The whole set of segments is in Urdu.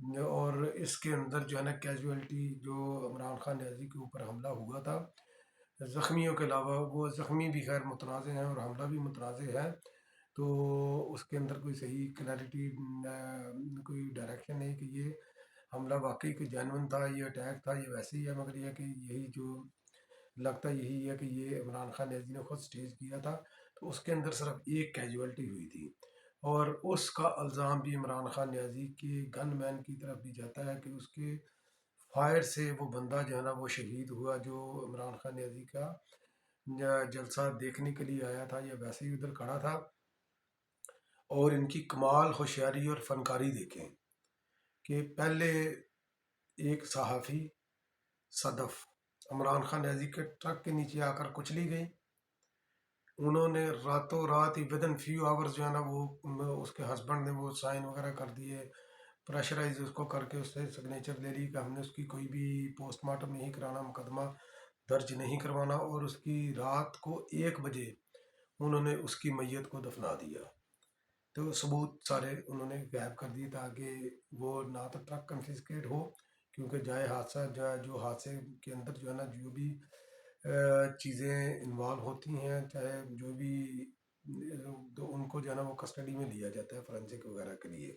اور اس کے اندر جو ہے نا کیجویلٹی جو عمران خان نیازی کے اوپر حملہ ہوا تھا، زخمیوں کے علاوہ وہ زخمی بھی خیر متنازع ہیں اور حملہ بھی متنازع ہے، تو اس کے اندر کوئی صحیح کلیئرٹی، کوئی ڈائریکشن نہیں کہ یہ حملہ واقعی کوئی جینون تھا، یہ اٹیک تھا، یہ ویسے ہی ہے، مگر یہ کہ یہی جو لگتا یہی ہے کہ یہ عمران خان نیازی نے خود سٹیج کیا تھا، تو اس کے اندر صرف ایک کیجویلٹی ہوئی تھی، اور اس کا الزام بھی عمران خان نیازی کے گن مین کی طرف بھی جاتا ہے کہ اس کے فائر سے وہ بندہ جو ہے نا وہ شہید ہوا، جو عمران خان نیازی کا جلسہ دیکھنے کے لیے آیا تھا یا ویسے ہی ادھر کھڑا تھا۔ اور ان کی کمال ہوشیاری اور فنکاری دیکھیں کہ پہلے ایک صحافی صدف عمران خان نیازی کے ٹرک کے نیچے آ کر کچلی گئی، انہوں نے راتوں رات ہی ود ان فیو آورز جو ہے نا وہ اس کے ہسبینڈ نے وہ سائن وغیرہ کر دیے، پریشرائز اس کو کر کے اس سے سگنیچر لے لی کہ ہم نے اس کی کوئی بھی پوسٹ مارٹم نہیں کرانا، مقدمہ درج نہیں کروانا، اور اس کی رات کو 1 بجے انہوں نے اس کی میت کو دفنا دیا۔ تو ثبوت سارے انہوں نے غائب کر دیے تاکہ وہ نہ تو ٹرک کنفiscate ہو، کیونکہ جائے حادثہ جو حادثے کے اندر جو ہے نا جو بھی چیزیں انوالو ہوتی ہیں، چاہے جو بھی تو ان کو جو ہے نا وہ کسٹڈی میں لیا جاتا ہے فورینسک وغیرہ کے لیے۔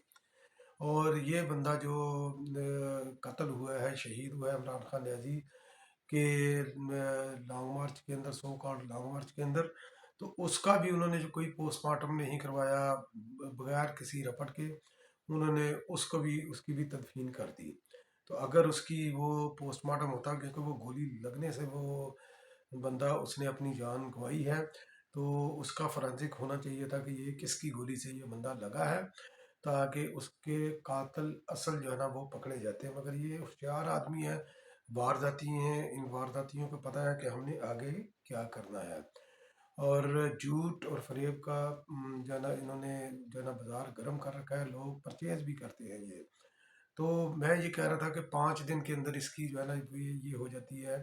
اور یہ بندہ جو قتل ہوا ہے، شہید ہوا ہے عمران خان نیازی کے لانگ مارچ کے اندر، سو کالڈ لانگ مارچ کے اندر، تو اس کا بھی انہوں نے جو کوئی پوسٹ مارٹم نہیں کروایا، بغیر کسی رپٹ کے انہوں نے اس کو بھی اس کی بھی تدفین کر دی۔ تو اگر اس کی وہ پوسٹ مارٹم ہوتا، کیونکہ وہ گولی لگنے سے وہ بندہ اس نے اپنی جان گنوائی ہے، تو اس کا فورینسک ہونا چاہیے تھا کہ یہ کس کی گولی سے یہ بندہ لگا ہے، تاکہ اس کے قاتل اصل جو ہے نا وہ پکڑے جاتے ہیں۔ مگر یہ ہوشیار آدمی ہے، وارداتی ہیں، ان وارداتیوں کو پتہ ہے کہ ہم نے آگے کیا کرنا ہے، اور جھوٹ اور فریب کا جو ہے نا انہوں نے جو ہے نا بازار گرم کر رکھا ہے، لوگ پرچیز بھی کرتے ہیں یہ۔ تو میں یہ کہہ رہا تھا کہ 5 دن کے اندر اس کی جو ہے نا یہ ہو جاتی ہے،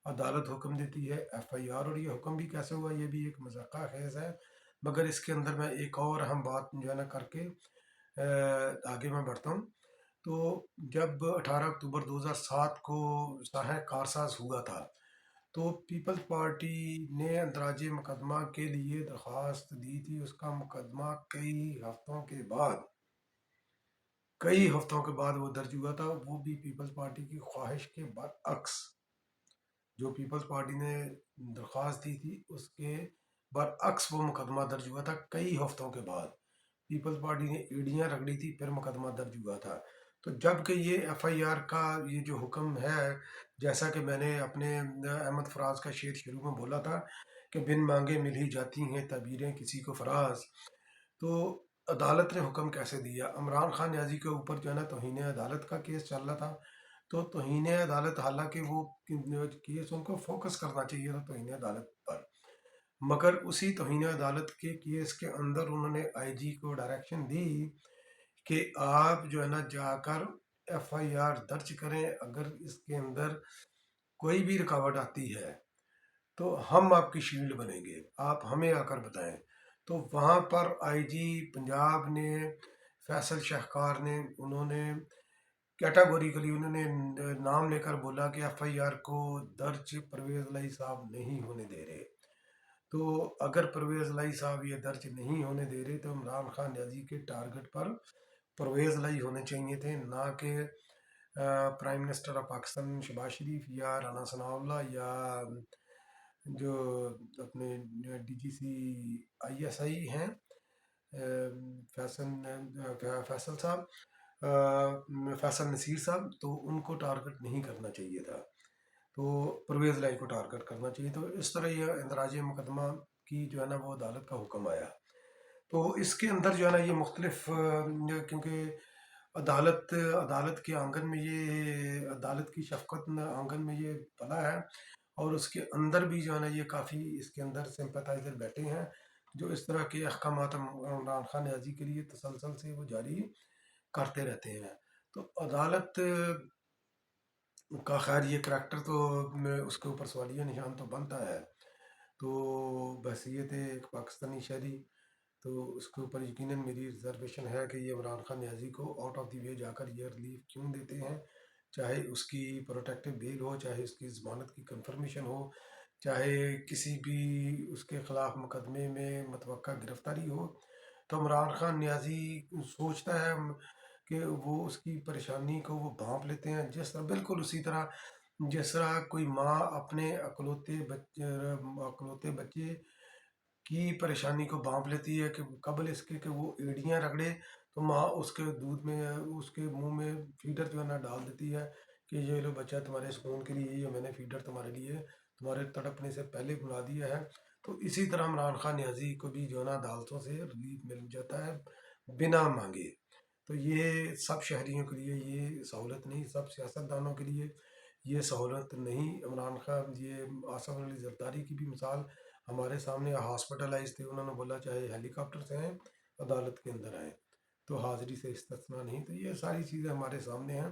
عدالت حکم دیتی ہے FIR، اور یہ حکم بھی کیسے ہوا یہ بھی ایک مضحکہ خیز ہے، مگر اس کے اندر میں ایک اور اہم بات جو ہے نا کر کے آگے میں بڑھتا ہوں۔ تو جب 18 اکتوبر 2007 کو ساحہ کارساز ہوا تھا، تو پیپلز پارٹی نے اندراج مقدمہ کے لیے درخواست دی تھی، اس کا مقدمہ کئی ہفتوں کے بعد وہ درج ہوا تھا، وہ بھی پیپلز پارٹی کی خواہش کے برعکس۔ جو پیپلز پارٹی نے درخواست دی تھی اس کے برعکس وہ مقدمہ درج ہوا تھا کئی ہفتوں کے بعد، پیپلز پارٹی نے ایڑیاں رگڑی تھی پھر مقدمہ درج ہوا تھا۔ تو جب کہ یہ FIR کا یہ جو حکم ہے، جیسا کہ میں نے اپنے احمد فراز کا شعر شروع میں بولا تھا کہ بن مانگے مل ہی جاتی ہیں تعبیریں کسی کو فراز، تو عدالت نے حکم کیسے دیا؟ عمران خان نیازی کے اوپر جو ہے نا توہین عدالت کا کیس چل رہا تھا، تو توہین عدالت، حالانکہ وہ کیس ان کو فوکس کرنا چاہیے تھا توہین عدالت پر، مگر اسی توہین عدالت کے کیس کے اندر انہوں نے IG کو ڈائریکشن دی کہ آپ جو ہے نا جا کر FIR درج کریں، اگر اس کے اندر کوئی بھی رکاوٹ آتی ہے تو ہم آپ کی شیلڈ بنیں گے، آپ ہمیں آ کر بتائیں۔ تو وہاں پر IG پنجاب نے، فیصل شاہکار نے، انہوں نے کیٹاگوریکلی انہوں نے نام لے کر بولا کہ FIR کو درج پرویز الہی صاحب نہیں ہونے دے رہے۔ تو اگر پرویز الہی صاحب یہ درج نہیں ہونے دے رہے تو عمران خان نیازی کے ٹارگٹ پر پرویز الہی ہونے چاہیے تھے، نہ کہ prime minister of Pakistan Shehbaz Sharif یا رانا ثناء اللہ یا جو اپنے DGC ISI ہیں فیصل صاحب، فیصل نصیر صاحب، تو ان کو ٹارگٹ نہیں کرنا چاہیے تھا، تو پرویز الہی کو ٹارگٹ کرنا چاہیے۔ تو اس طرح یہ اندراج مقدمہ کی جو ہے نا وہ عدالت کا حکم آیا۔ تو اس کے اندر جو ہے نا یہ مختلف کیونکہ عدالت کے آنگن میں، یہ عدالت کی شفقت آنگن میں یہ پلا ہے، اور اس کے اندر بھی جو ہے نا یہ کافی اس کے اندر سمپیتائزر بیٹھے ہیں جو اس طرح کے احکامات عمران خان نیازی کے لیے تسلسل سے وہ جاری کرتے رہتے ہیں۔ تو عدالت کا خیر یہ کریکٹر تو اس کے اوپر سوالیہ نشان تو بنتا ہے۔ تو بحیثیت ایک پاکستانی شہری تو اس کے اوپر یقیناً میری ریزرویشن ہے کہ یہ عمران خان نیازی کو آؤٹ آف دی وے جا کر یہ ریلیف کیوں دیتے ہیں، چاہے اس کی پروٹیکٹیو بیل ہو، چاہے اس کی ضمانت کی کنفرمیشن ہو، چاہے کسی بھی اس کے خلاف مقدمے میں متوقع گرفتاری ہو، تو عمران خان نیازی سوچتا ہے کہ وہ اس کی پریشانی کو وہ بھانپ لیتے ہیں، جس طرح بالکل اسی طرح جس طرح کوئی ماں اپنے اکلوتے بچے کی پریشانی کو بھانپ لیتی ہے کہ قبل اس کے کہ وہ ایڑیاں رگڑے، تو ماں اس کے دودھ میں اس کے منہ میں فیڈر جو ہے نا ڈال دیتی ہے کہ یہ لو بچہ تمہارے سکون کے لیے، یہ میں نے فیڈر تمہارے لیے تمہارے تڑپنے سے پہلے بلا دیا ہے۔ تو اسی طرح عمران خان نیازی کو بھی جو ہے نا عدالتوں سے ریلیف مل جاتا ہے بنا مانگے۔ تو یہ سب شہریوں کے لیے یہ سہولت نہیں، سب سیاستدانوں کے لیے یہ سہولت نہیں۔ عمران خان، یہ آصف علی زرداری کی بھی مثال ہمارے سامنے، ہاسپٹلائز تھے، انہوں نے بولا چاہے ہیلی کاپٹر سے ہیں عدالت کے اندر آئیں، تو حاضری سے استثنا نہیں۔ تو یہ ساری چیزیں ہمارے سامنے ہیں،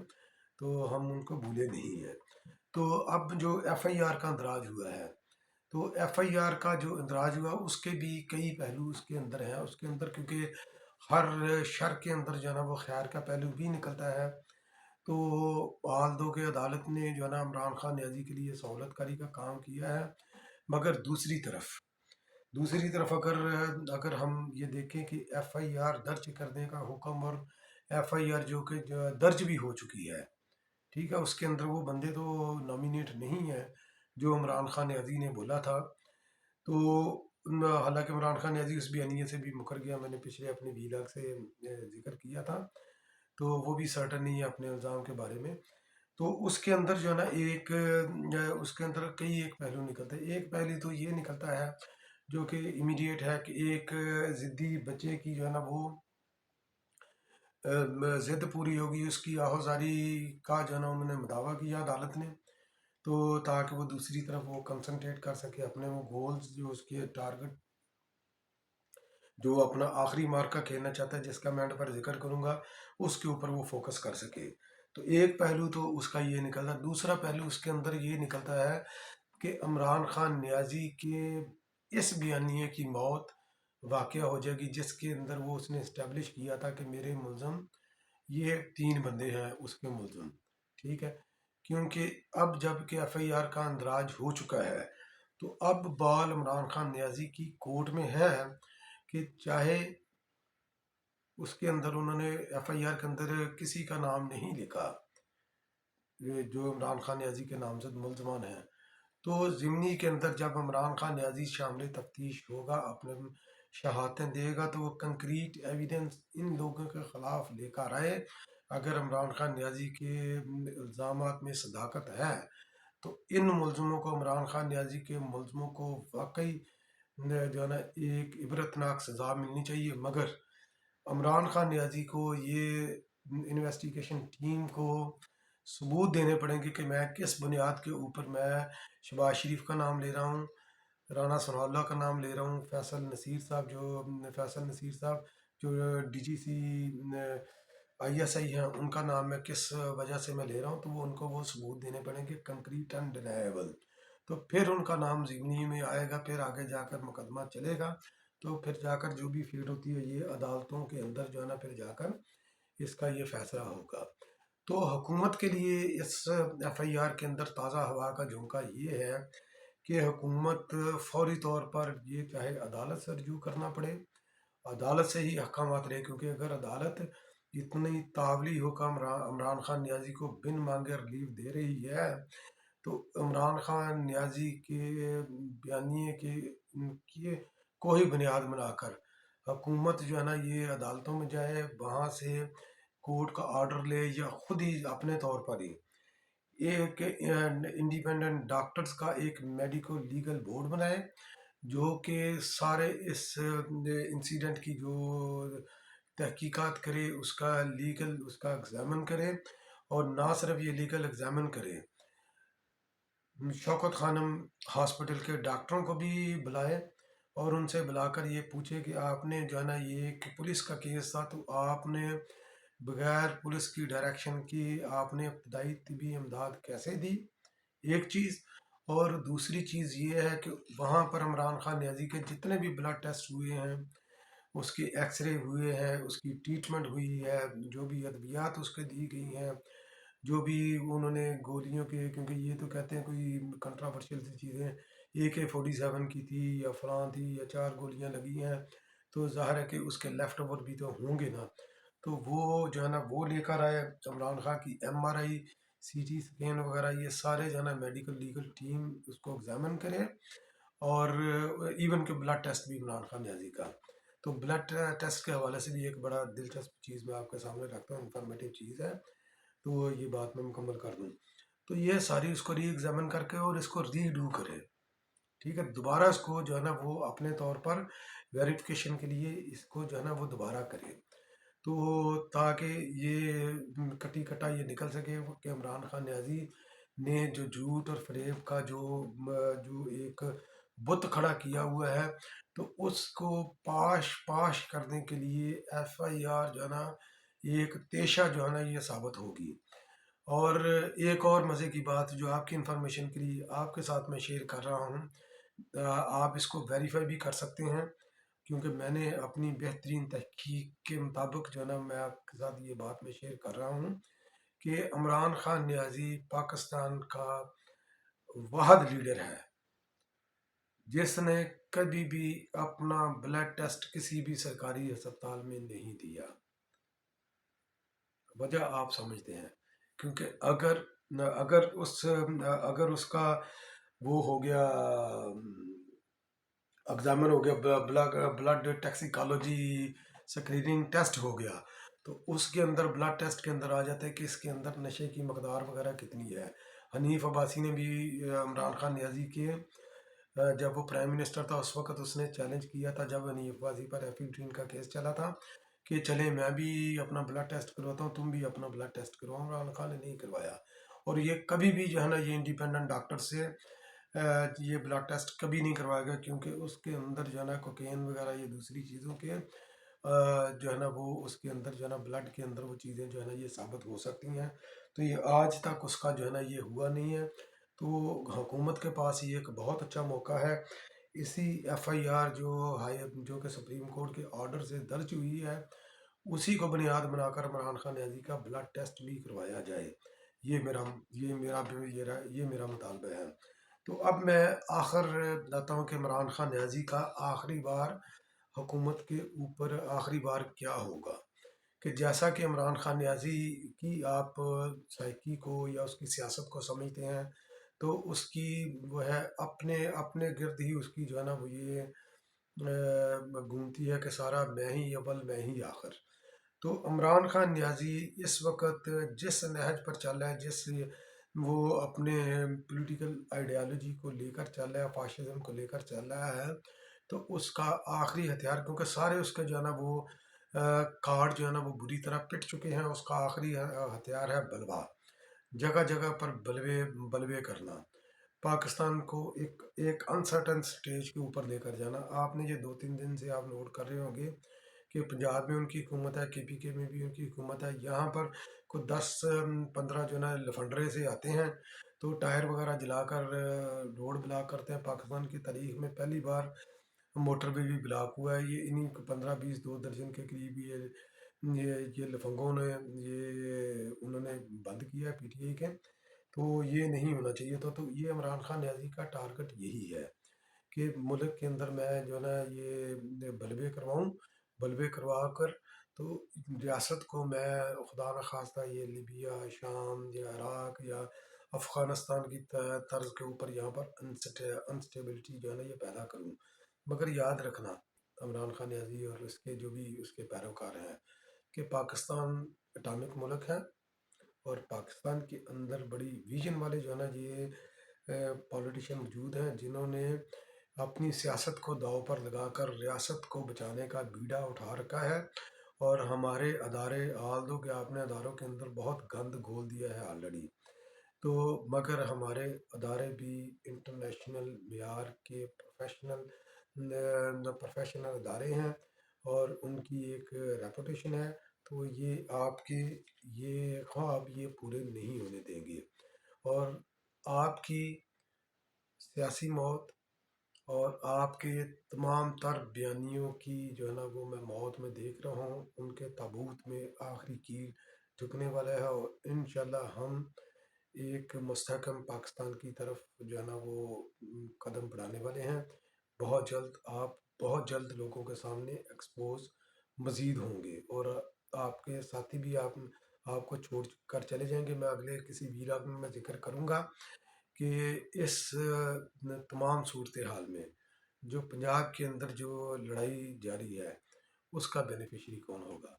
تو ہم ان کو بھولے نہیں ہیں۔ تو اب جو ایف آئی آر کا اندراج ہوا ہے، تو ایف آئی آر کا جو اندراج ہوا اس کے بھی کئی پہلو اس کے اندر ہیں۔ اس کے اندر کیونکہ ہر شر کے اندر جو ہے نا وہ خیر کا پہلو بھی نکلتا ہے، تو حال دو کہ عدالت نے جو ہے نا عمران خان نیازی کے لیے سہولت کاری کا کام کیا ہے، مگر دوسری طرف اگر ہم یہ دیکھیں کہ ایف آئی آر درج کرنے کا حکم، اور ایف آئی آر جو کہ درج بھی ہو چکی ہے، ٹھیک ہے، اس کے اندر وہ بندے تو نامینیٹ نہیں ہیں جو عمران خان نیازی نے بولا تھا۔ تو حالانکہ عمران خان نیازی اس بیانیے سے بھی مکر گیا، میں نے پچھلے اپنے ویلاگ سے ذکر کیا تھا، تو وہ بھی سرٹن نہیں ہے اپنے الزام کے بارے میں۔ تو اس کے اندر جو ہے نا اس کے اندر کئی ایک پہلو نکلتے ہیں۔ ایک پہلو تو یہ نکلتا ہے جو کہ امیڈیٹ ہے کہ ایک ضدی بچے کی جو ہے نا وہ ضد پوری ہوگی، اس کی آہوزاری کا جو ہے نا انہوں نے مداوع کیا عدالت نے، تو تاکہ وہ دوسری طرف وہ کنسنٹریٹ کر سکے اپنے وہ گولز، جو اس کے ٹارگٹ، جو اپنا آخری مارکہ کھیلنا چاہتا ہے جس کا میں اینڈ پر ذکر کروں گا، اس کے اوپر وہ فوکس کر سکے۔ تو ایک پہلو تو اس کا یہ نکلتا ہے۔ دوسرا پہلو اس کے اندر یہ نکلتا ہے کہ عمران خان نیازی کے اس بیانیے کی موت واقعہ ہو جائے گی جس کے اندر وہ اس نے اسٹیبلش کیا تھا کہ میرے ملزم یہ 3 بندے ہیں اس کے ملزم، ٹھیک ہے، کیونکہ اب جب کہ ایف آئی آر کا اندراج ہو چکا ہے، تو اب بال عمران خان نیازی کی کورٹ میں ہے کہ چاہے اس کے اندر انہوں نے ایف آئی آر کے اندر کسی کا نام نہیں لکھا جو عمران خان نیازی کے نامزد ملزمان ہیں، تو ضمنی کے اندر جب عمران خان نیازی شامل تفتیش ہوگا، اپنے شہادتیں دے گا، تو وہ کنکریٹ ایویڈنس ان لوگوں کے خلاف لے کر آئے۔ اگر عمران خان نیازی کے الزامات میں صداقت ہے، تو ان ملزموں کو، عمران خان نیازی کے ملزموں کو واقعی جو ہے نا ایک عبرتناک سزا ملنی چاہیے۔ مگر عمران خان نیازی کو یہ انویسٹیگیشن ٹیم کو ثبوت دینے پڑیں گے کہ میں کس بنیاد کے اوپر میں شہباز شریف کا نام لے رہا ہوں، رانا ثناء اللہ کا نام لے رہا ہوں، فیصل نصیر صاحب جو D G C I S I ہیں، ان کا نام میں کس وجہ سے میں لے رہا ہوں، تو وہ ان کو وہ ثبوت دینے پڑیں گے کنکریٹ اینڈ ڈینائیبل۔ تو پھر ان کا نام ضمنی میں آئے گا، پھر آگے جا کر مقدمہ چلے گا، تو پھر جا کر جو بھی فیڈ ہوتی ہے یہ عدالتوں کے اندر جو ہے نا پھر جا کر اس کا یہ فیصلہ ہوگا۔ تو حکومت کے لیے اس ایف آئی آر کے اندر تازہ ہوا کا جھونکا یہ ہے کہ حکومت فوری طور پر یہ چاہے عدالت سے رجوع کرنا پڑے، عدالت سے ہی احکامات لے، کیونکہ اگر عدالت اتنی تاولی حکم عمران خان نیازی کو بن مانگے ریلیف دے رہی ہے، تو عمران خان نیازی کے بیانیے کی کوئی بنیاد بنا کر حکومت جو ہے نا یہ عدالتوں میں جائے، وہاں سے کورٹ کا آرڈر لے، یا خود ہی اپنے طور پر ہی ایک انڈیپینڈنٹ ڈاکٹرز کا ایک میڈیکو لیگل بورڈ بنائے، جو کہ سارے اس انسیڈنٹ کی جو تحقیقات کرے، اس کا لیگل اس کا ایگزامن کرے، اور نہ صرف یہ لیگل ایگزامن کرے، شوکت خانم ہاسپٹل کے ڈاکٹروں کو بھی بلائے اور ان سے بلا کر یہ پوچھے کہ آپ نے جو ہے نا یہ ایک پولیس کا کیس تھا، تو آپ نے بغیر پولیس کی ڈائریکشن کی آپ نے ابتدائی طبی امداد کیسے دی، ایک چیز۔ اور دوسری چیز یہ ہے کہ وہاں پر عمران خان نیازی کے جتنے بھی بلڈ ٹیسٹ ہوئے ہیں، اس کے ایکس رے ہوئے ہیں، اس کی ٹریٹمنٹ ہوئی ہے، جو بھی ادویات اس کے دی گئی ہیں، جو بھی انہوں نے گولیوں کے، کیونکہ یہ تو کہتے ہیں کوئی کنٹراورشل سی چیزیں AK-47 کی تھی یا فلاں تھی یا 4 گولیاں لگی ہیں، تو ظاہر ہے کہ اس کے لیفٹ اوور بھی تو ہوں گے نا، تو وہ جو ہے نا وہ لے کر آئے عمران خان کی MRI CT اسکین وغیرہ، یہ سارے جو ہے نا میڈیکل لیگل ٹیم اس کو ایگزامن کرے، اور ایون کہ بلڈ ٹیسٹ بھی عمران خان نیازی کا، تو بلڈ ٹیسٹ کے حوالے سے بھی ایک بڑا دلچسپ چیز میں آپ کے سامنے رکھتا ہوں، انفارمیٹیو چیز ہے، تو یہ بات میں مکمل کر دوں، تو یہ ساری اس کو ری ایگزامن کر کے اور اس کو ری ڈو کرے، ٹھیک ہے، دوبارہ اس کو جو ہے نا وہ اپنے طور پر ویریفیکیشن کے لیے اس کو جو ہے نا وہ دوبارہ کرے، تو تاکہ یہ کٹی کٹا یہ نکل سکے کہ عمران خان نیازی نے جو جھوٹ اور فریب کا جو ایک بت کھڑا کیا ہوا ہے، تو اس کو پاش پاش کرنے کے لیے FIR جو ہے نا ایک تیشہ جو ہے نا یہ ثابت ہوگی۔ اور ایک اور مزے کی بات جو آپ کی انفارمیشن کے لیے آپ کے ساتھ میں شیئر کر رہا ہوں، آپ اس کو ویریفائی بھی کر سکتے ہیں، کیونکہ میں نے اپنی بہترین تحقیق کے مطابق جو ہے نا میں آپ کے ساتھ یہ بات میں شیئر کر رہا ہوں کہ عمران خان نیازی پاکستان کا واحد لیڈر ہے جس نے کبھی بھی اپنا بلڈ ٹیسٹ کسی بھی سرکاری ہسپتال میں نہیں دیا۔ وجہ آپ سمجھتے ہیں، کیونکہ اگر اس کا وہ ہو گیا، ایگزامن ہو گیا، بلڈ ٹیکسیکالوجی سکریننگ ٹیسٹ ہو گیا، تو اس کے اندر بلڈ ٹیسٹ کے اندر آ جاتا ہے کہ اس کے اندر نشے کی مقدار وغیرہ کتنی ہے۔ حنیف عباسی نے بھی عمران خان نیازی کے جب وہ پرائم منسٹر تھا اس وقت اس نے چیلنج کیا تھا، جب حنیف عباسی پر ایفیڈرین کا کیس چلا تھا، کہ چلیں میں بھی اپنا بلڈ ٹیسٹ کرواتا ہوں، تم بھی اپنا بلڈ ٹیسٹ کرواؤ، عمران خان نے نہیں کروایا، اور یہ کبھی بھی جو ہے نا یہ انڈیپینڈنٹ ڈاکٹر سے یہ بلڈ ٹیسٹ کبھی نہیں کروائے گا، کیونکہ اس کے اندر جو ہے نا کوکین وغیرہ یہ دوسری چیزوں کے جو ہے نا وہ اس کے اندر جو ہے نا بلڈ کے اندر وہ چیزیں جو ہے نا یہ ثابت ہو سکتی ہیں، تو یہ آج تک اس کا جو ہے نا یہ ہوا نہیں ہے، تو حکومت کے پاس یہ ایک بہت اچھا موقع ہے، اسی FIR جو کہ سپریم کورٹ کے آرڈر سے درج ہوئی ہے، اسی کو بنیاد بنا کر عمران خان نیازی کا بلڈ ٹیسٹ بھی کروایا جائے، یہ میرا مطالبہ ہے۔ تو اب میں آخر لاتا ہوں کہ عمران خان نیازی کا آخری بار حکومت کے اوپر آخری بار کیا ہوگا، کہ جیسا کہ عمران خان نیازی کی آپ سائیکی کو یا اس کی سیاست کو سمجھتے ہیں، تو اس کی وہ ہے اپنے اپنے گرد ہی اس کی جو ہے نا وہ یہ گھومتی ہے کہ سارا میں ہی اول میں ہی آخر، تو عمران خان نیازی اس وقت جس نہج پر چل رہا ہے، جس وہ اپنے پولیٹیکل آئیڈیالوجی کو لے کر چل رہا ہے، فاشزم کو لے کر چل رہا ہے، تو اس کا آخری ہتھیار، کیونکہ سارے اس کے جو ہے نا وہ کارڈ جو ہے نا وہ بری طرح پٹ چکے ہیں، اس کا آخری ہتھیار ہے بلوا، جگہ جگہ پر بلوے بلوے کرنا، پاکستان کو ایک انسرٹن سٹیج کے اوپر لے کر جانا۔ آپ نے یہ 2-3 دن سے آپ نوٹ کر رہے ہوں گے کہ پنجاب میں ان کی حکومت ہے، KPK میں بھی ان کی حکومت ہے، یہاں پر کوئی 10-15 جو ہے نا لفنڈرے سے آتے ہیں، تو ٹائر وغیرہ جلا کر روڈ بلاک کرتے ہیں۔ پاکستان کی تاریخ میں پہلی بار موٹر وے بھی بلاک ہوا ہے، یہ انہیں 15-20 2 درجن کے قریب یہ لفنگوں نے انہوں نے بند کیا ہے PTI کے، تو یہ نہیں ہونا چاہیے تھا، تو یہ عمران خان نیازی کا ٹارگٹ یہی ہے کہ ملک کے اندر میں جو ہے نا یہ بلوے کروا کر، تو ریاست کو میں خدا نخواستہ یہ لیبیا، شام یا عراق یا افغانستان کی طرز کے اوپر یہاں پر انسٹیبلٹی جو ہے نا یہ پیدا کروں، مگر یاد رکھنا عمران خان نیازی اور اس کے جو بھی اس کے پیروکار ہیں کہ پاکستان اٹامک ملک ہے، اور پاکستان کے اندر بڑی ویژن والے جو ہے نا یہ پولیٹیشین موجود ہیں، جنہوں نے اپنی سیاست کو داؤ پر لگا کر ریاست کو بچانے کا بیڑا اٹھا رکھا ہے، اور ہمارے ادارے دو کہ آپ نے اداروں کے اندر بہت گند گھول دیا ہے آلریڈی، تو مگر ہمارے ادارے بھی انٹرنیشنل معیار کے پروفیشنل ادارے ہیں، اور ان کی ایک ریپوٹیشن ہے، تو یہ آپ کے یہ خواب یہ پورے نہیں ہونے دیں گے، اور آپ کی سیاسی موت اور آپ کے تمام تر بیانیوں کی جو ہے نا وہ میں موت میں دیکھ رہا ہوں، ان کے تابوت میں آخری کیل جھکنے والا ہے، اور انشاءاللہ ہم ایک مستحکم پاکستان کی طرف جو ہے نا وہ قدم بڑھانے والے ہیں۔ بہت جلد آپ بہت جلد لوگوں کے سامنے ایکسپوز مزید ہوں گے، اور آپ کے ساتھی بھی آپ کو چھوڑ کر چلے جائیں گے۔ میں اگلے کسی ویلاگ میں ذکر کروں گا کہ اس تمام صورتحال میں جو پنجاب کے اندر جو لڑائی جاری ہے اس کا بینیفیشری کون ہوگا۔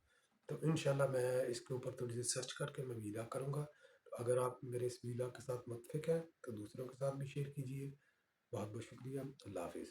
تو انشاءاللہ میں اس کے اوپر تھوڑی سی سرچ کر کے میں ویلا کروں گا۔ اگر آپ میرے اس ویلا کے ساتھ متفق ہیں تو دوسروں کے ساتھ بھی شیئر کیجیے۔ بہت بہت شکریہ، اللہ حافظ۔